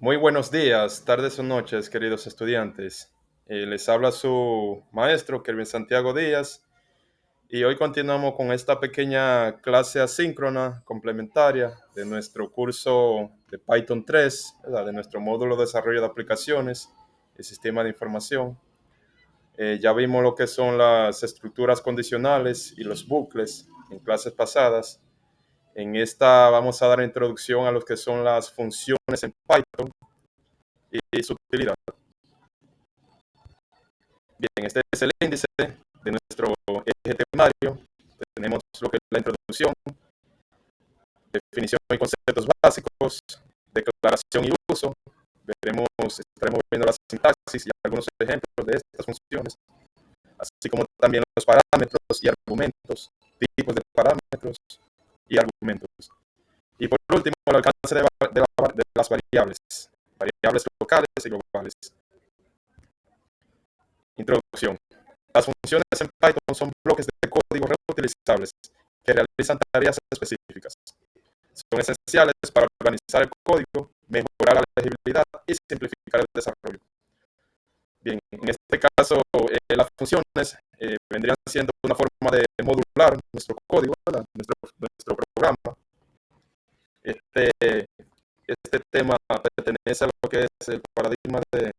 Muy buenos días, tardes o noches, queridos estudiantes. Les habla su maestro, Kelvin Santiago Díaz, y hoy continuamos con esta pequeña clase asíncrona complementaria de nuestro curso de Python 3, ¿verdad? De nuestro módulo de desarrollo de aplicaciones y sistema de información. Ya vimos lo que son las estructuras condicionales y los bucles en clases pasadas. En esta vamos a dar introducción a lo que son las funciones en Python y su utilidad. Bien, este es el índice de nuestro eje temario. Tenemos lo que es la introducción, definición y conceptos básicos, declaración y uso. Estaremos viendo la sintaxis y algunos ejemplos de estas funciones, así como también los parámetros y argumentos, tipos de parámetros y argumentos. Y por último, el alcance de las variables locales y globales. Introducción. Las funciones en Python son bloques de código reutilizables que realizan tareas específicas. Son esenciales para organizar el código, mejorar la legibilidad y simplificar el desarrollo. Bien, en este caso, las funciones vendrían siendo una forma de modular nuestro código, nuestro programa. Este tema pertenece a lo que es el paradigma de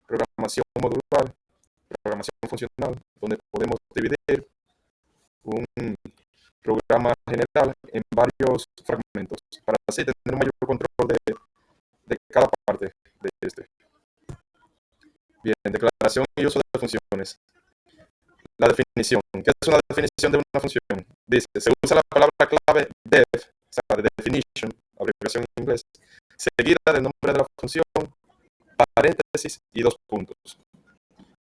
programación modular, programación funcional, donde podemos dividir un programa general en varios fragmentos para así tener un mayor control de cada parte de este. Bien, declaración y uso de funciones. La definición. ¿Qué es una definición de una función? Dice, se usa la palabra clave def, o sea, de definition, abreviación en inglés, seguida del nombre de la función, paréntesis y dos puntos.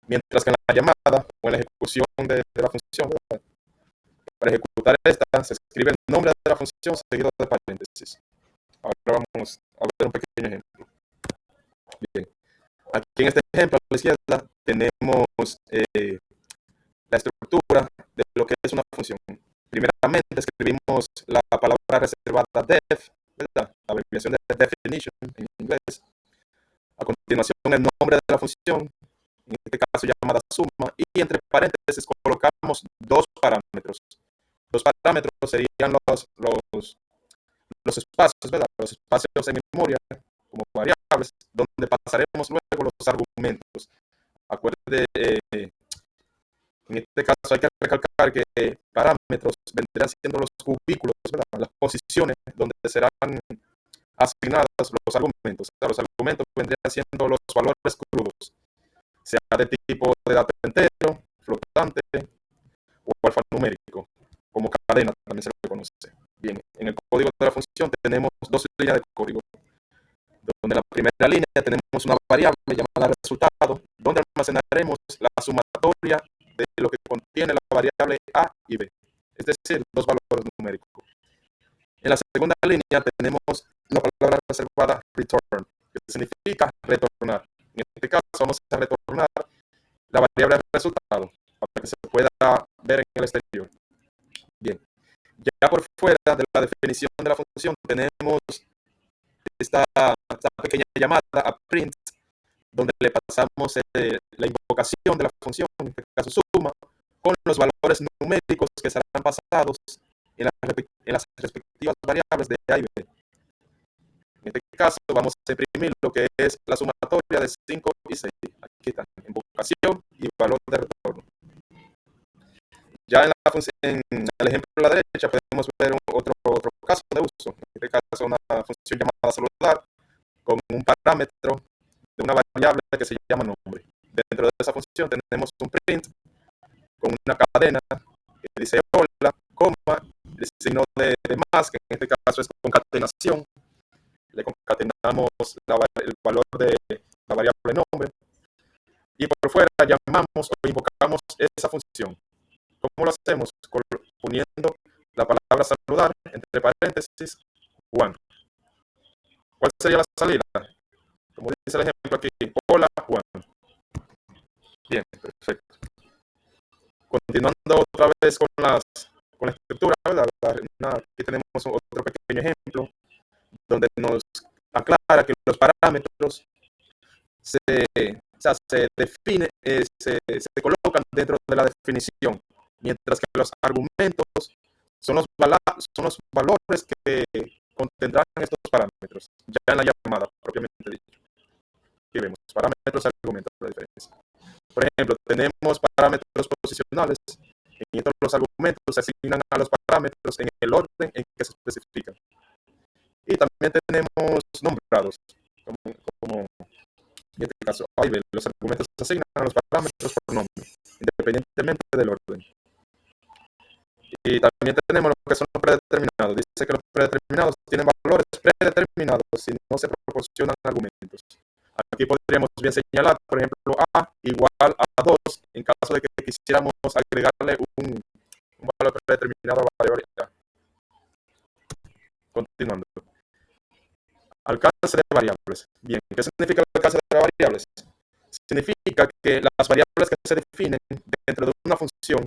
Mientras que en la llamada o en la ejecución de la función, ¿verdad? Para ejecutar esta, se escribe el nombre de la función seguido de paréntesis. Ahora vamos a ver un pequeño ejemplo. Bien, aquí en este ejemplo a la izquierda tenemos la estructura de lo que es una función. Primeramente escribimos la palabra reservada def, ¿verdad? La abreviación de definition en inglés. A continuación el nombre de la función, en este caso llamada suma, y entre paréntesis colocamos dos parámetros. Los parámetros serían los espacios, ¿verdad? Los espacios en memoria como variables, donde pasaremos luego los argumentos. Acuérdate, en este caso hay que recalcar que parámetros vendrán siendo los cubículos, ¿verdad? Las posiciones donde serán asignadas los argumentos. Los argumentos vendrían siendo los valores crudos, sea de tipo de dato entero, flotante o alfanumérico, como cadena también se le conoce. Bien, en el código de la función tenemos dos líneas de código, donde en la primera línea tenemos una variable llamada resultado, donde almacenaremos la sumatoria de lo que contiene la variable a y b, es decir, dos valores numéricos. En la segunda línea tenemos la palabra reservada return, que significa retornar. En este caso vamos a retornar la variable resultado para que se pueda ver en el exterior. Bien, ya por fuera de la definición de la función tenemos esta pequeña llamada a print, donde le pasamos la invocación de la función, en este caso suma, con los valores numéricos que serán pasados en las respectivas variables de A y B. En este caso vamos a imprimir lo que es la sumatoria de 5 y 6. Aquí está, invocación y valor de retorno. Ya en el ejemplo de la derecha podemos ver otro caso de uso. En este caso una función llamada saludar con un parámetro de una variable que se llama nombre. Dentro de esa función tenemos un print con una cadena que dice hola, coma, el signo de más, que en este caso es concatenación. Le concatenamos el valor de la variable nombre y por fuera llamamos o invocamos esa función. ¿Cómo lo hacemos? Poniendo la palabra saludar entre paréntesis Juan. ¿Cuál sería la salida? Como dice el ejemplo aquí, hola Juan. Bien, perfecto. Continuando otra vez con la estructura, ¿verdad? Aquí tenemos otro pequeño ejemplo donde nos aclara que los parámetros se, o sea, se define, se colocan dentro de la definición, mientras que los argumentos son los valores que contendrán estos parámetros, ya en la llamada propiamente dicho. Aquí vemos parámetros, argumentos, la diferencia. Por ejemplo, tenemos parámetros posicionales, y estos los argumentos se asignan a los parámetros en el orden en que se especifican. Y también tenemos nombrados, como en este caso, ahí ven, los argumentos se asignan a los parámetros por nombre, independientemente del orden. Y también tenemos lo que son los predeterminados. Dice que los predeterminados tienen valores predeterminados si no se proporcionan argumentos. Aquí podríamos bien señalar, por ejemplo, A igual a 2 en caso de que quisiéramos agregarle un valor predeterminado a la variable A. Continuando. Alcance de variables. Bien, ¿qué significa el alcance de variables? Significa que las variables que se definen dentro de una función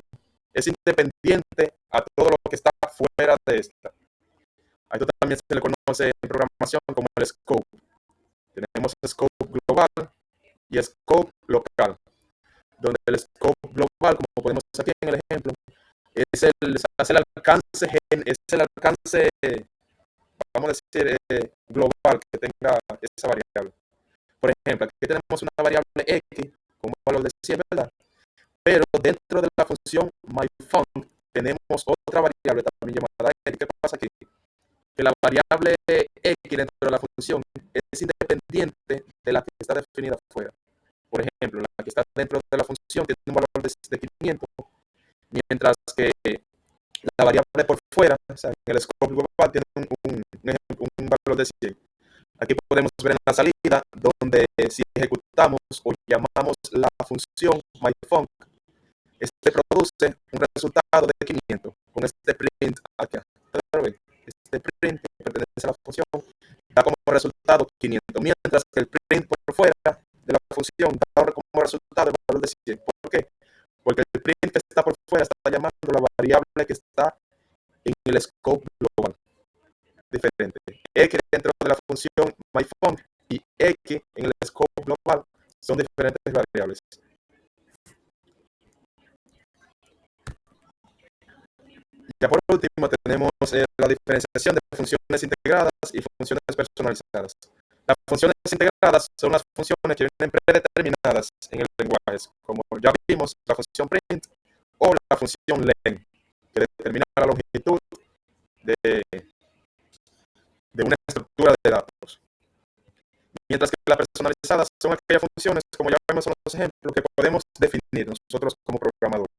es independiente a todo lo que está fuera de esta. A esto también se le conoce en programación como el scope. Tenemos scope global y scope local, donde el scope global, como podemos ver aquí en el ejemplo, es el alcance, vamos a decir, global que tenga esa variable. Por ejemplo, aquí tenemos una variable x con un valor de 100, ¿verdad? Pero dentro de la función myFunc tenemos otra variable también llamada x. ¿Qué pasa aquí? Que la variable x dentro de la función es independiente de la que está definida afuera. Por ejemplo, la que está dentro de la función tiene un valor de 500, mientras que la variable por fuera, o sea, en el scope global, tiene un valor de 100. Aquí podemos ver en la salida donde si ejecutamos o llamamos la función myFunc, este produce un resultado de 500 con este print acá. Este print que pertenece a la función da como resultado 500, mientras que el print por fuera de la función da como resultado el valor de 100. ¿Por qué? Porque el print que está por fuera está llamando la variable que está en el scope global. Diferente. X dentro de la función myFunc y X en el scope global son diferentes variables. Ya por último tenemos la diferenciación de funciones integradas y funciones personalizadas. Las funciones integradas son las funciones que vienen predeterminadas en el lenguaje, como ya vimos la función print o la función len, que determina la longitud de una estructura de datos. Mientras que las personalizadas son aquellas funciones, como ya vemos en los ejemplos, que podemos definir nosotros como programadores.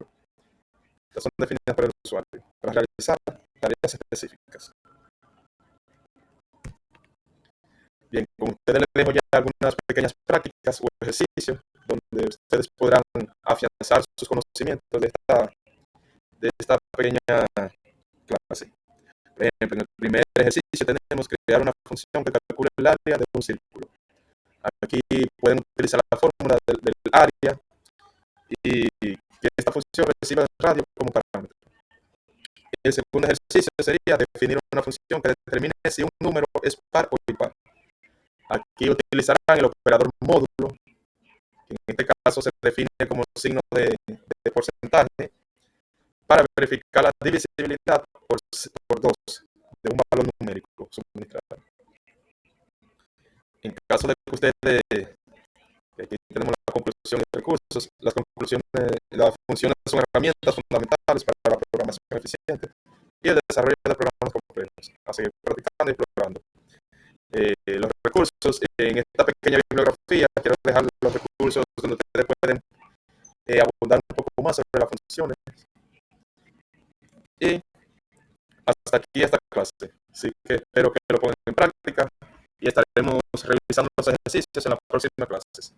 Estas son definidas por el usuario para realizar tareas específicas. Bien, como ustedes les dejo ya algunas pequeñas prácticas o ejercicios donde ustedes podrán afianzar sus conocimientos de esta pequeña clase. Por ejemplo, en el primer ejercicio tenemos que crear una función que calcule el área de un círculo. Aquí pueden utilizar la fórmula del área y que esta función reciba el radio como parámetro. El segundo ejercicio sería definir una función que determine si un número es par o impar. Aquí utilizarán el operador módulo, que en este caso se define como signo de porcentaje, para verificar la divisibilidad por 2 de un valor numérico suministrado. En caso de que ustedes, aquí tenemos la conclusión de recursos, las funciones son herramientas fundamentales para la programación eficiente y el desarrollo de programas complejos. A seguir practicando y explorando. Los recursos, en esta pequeña bibliografía quiero dejar los recursos donde ustedes pueden abundar un poco más sobre las funciones. Y hasta aquí esta clase. Así que espero que lo pongan en práctica y estaremos revisando los ejercicios en las próximas clases.